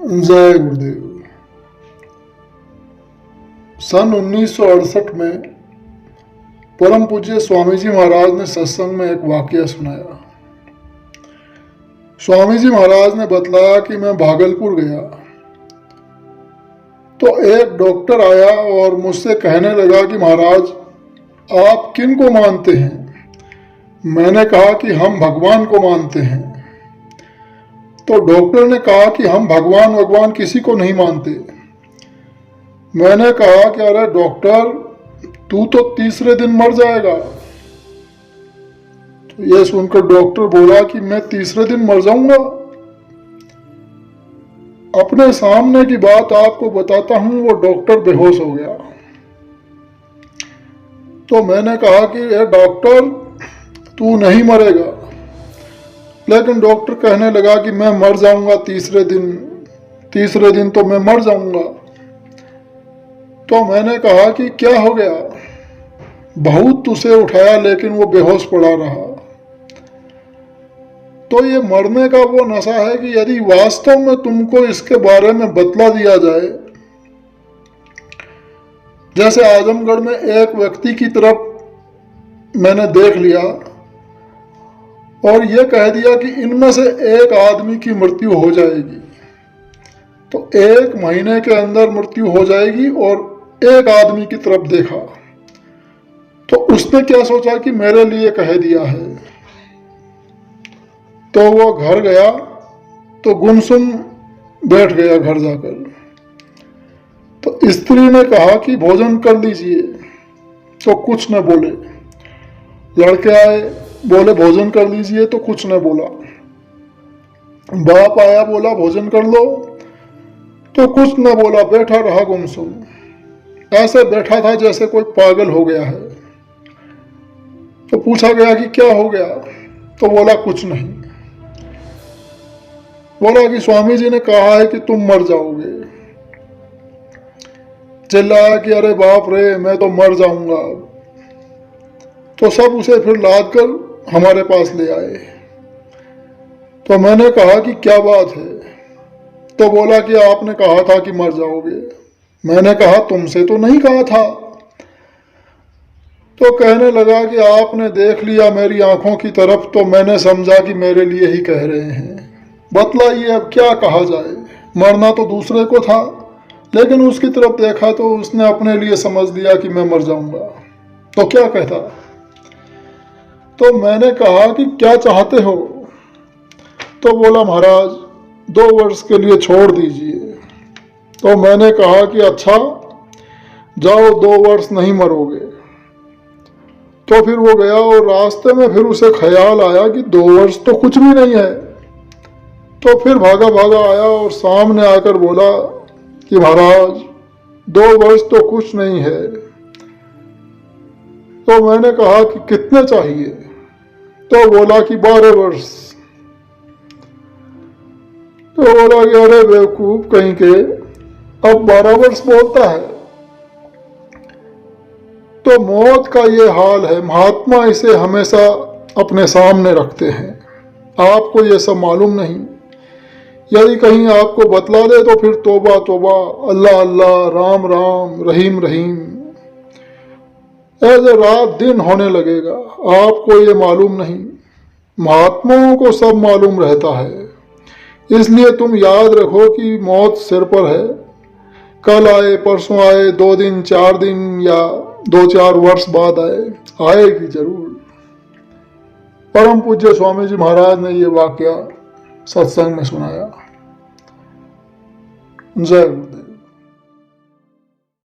जय गुरुदेव। सन 1968 में परम पूज्य स्वामी जी महाराज ने सत्संग में एक वाकया सुनाया। स्वामी जी महाराज ने बतलाया कि मैं भागलपुर गया तो एक डॉक्टर आया और मुझसे कहने लगा कि महाराज आप किन को मानते हैं। मैंने कहा कि हम भगवान को मानते हैं। तो डॉक्टर ने कहा कि हम भगवान किसी को नहीं मानते। मैंने कहा कि अरे डॉक्टर, तू तो तीसरे दिन मर जाएगा। तो यह सुनकर डॉक्टर बोला कि मैं तीसरे दिन मर जाऊंगा। अपने सामने की बात आपको बताता हूं, वो डॉक्टर बेहोश हो गया। तो मैंने कहा कि ए डॉक्टर, तू नहीं मरेगा। लेकिन डॉक्टर कहने लगा कि मैं मर जाऊंगा तीसरे दिन तो मैं मर जाऊंगा। तो मैंने कहा कि क्या हो गया। बहुत उसे उठाया लेकिन वो बेहोश पड़ा रहा। तो ये मरने का वो नशा है कि यदि वास्तव में तुमको इसके बारे में बतला दिया जाए, जैसे आजमगढ़ में एक व्यक्ति की तरफ मैंने देख लिया और यह कह दिया कि इनमें से एक आदमी की मृत्यु हो जाएगी, तो 1 महीने के अंदर मृत्यु हो जाएगी, और एक आदमी की तरफ देखा तो उसने क्या सोचा कि मेरे लिए कह दिया है। तो वो घर गया तो गुमसुम बैठ गया घर जाकर। तो स्त्री ने कहा कि भोजन कर लीजिए, तो कुछ न बोले। लड़के आए, बोले भोजन कर लीजिए, तो कुछ न बोला। बाप आया, बोला भोजन कर लो, तो कुछ न बोला, बैठा रहा गुमसुम। ऐसे बैठा था जैसे कोई पागल हो गया है। तो पूछा गया कि क्या हो गया। तो बोला कुछ नहीं। बोला कि स्वामी जी ने कहा है कि तुम मर जाओगे। चिल्लाया कि अरे बाप रे, मैं तो मर जाऊंगा। तो सब उसे फिर लाद कर हमारे पास ले आए। तो मैंने कहा कि क्या बात है। तो बोला कि आपने कहा था कि मर जाओगे। मैंने कहा तुमसे तो नहीं कहा था। तो कहने लगा कि आपने देख लिया मेरी आंखों की तरफ, तो मैंने समझा कि मेरे लिए ही कह रहे हैं। बतलाइए अब क्या कहा जाए। मरना तो दूसरे को था, लेकिन उसकी तरफ देखा तो उसने अपने लिए समझ लिया कि मैं मर जाऊंगा। तो क्या कहता। तो मैंने कहा कि क्या चाहते हो। तो बोला महाराज 2 वर्ष के लिए छोड़ दीजिए। तो मैंने कहा कि अच्छा जाओ, 2 वर्ष नहीं मरोगे। तो फिर वो गया और रास्ते में फिर उसे ख्याल आया कि 2 वर्ष तो कुछ भी नहीं है। तो फिर भागा भागा आया और सामने आकर बोला कि महाराज 2 वर्ष तो कुछ नहीं है। तो मैंने कहा कि कितने चाहिए। तो बोला कि 12 वर्ष। तो बोला कि अरे बेवकूफ कहीं के, अब 12 वर्ष बोलता है। तो मौत का ये हाल है। महात्मा इसे हमेशा अपने सामने रखते हैं। आपको ये सब मालूम नहीं। यदि कहीं आपको बतला दे तो फिर तोबा तोबा, अल्लाह अल्लाह, राम राम, रहीम रहीम, ऐसे रात दिन होने लगेगा। आपको ये मालूम नहीं। महात्माओं को सब मालूम रहता है। इसलिए तुम याद रखो कि मौत सिर पर है। कल आए, परसों आए, 2 दिन, 4 दिन या 2-4 वर्ष बाद आएगी जरूर। परम पूज्य स्वामी जी महाराज ने ये वाकया सत्संग में सुनाया। जय गुरुदेव।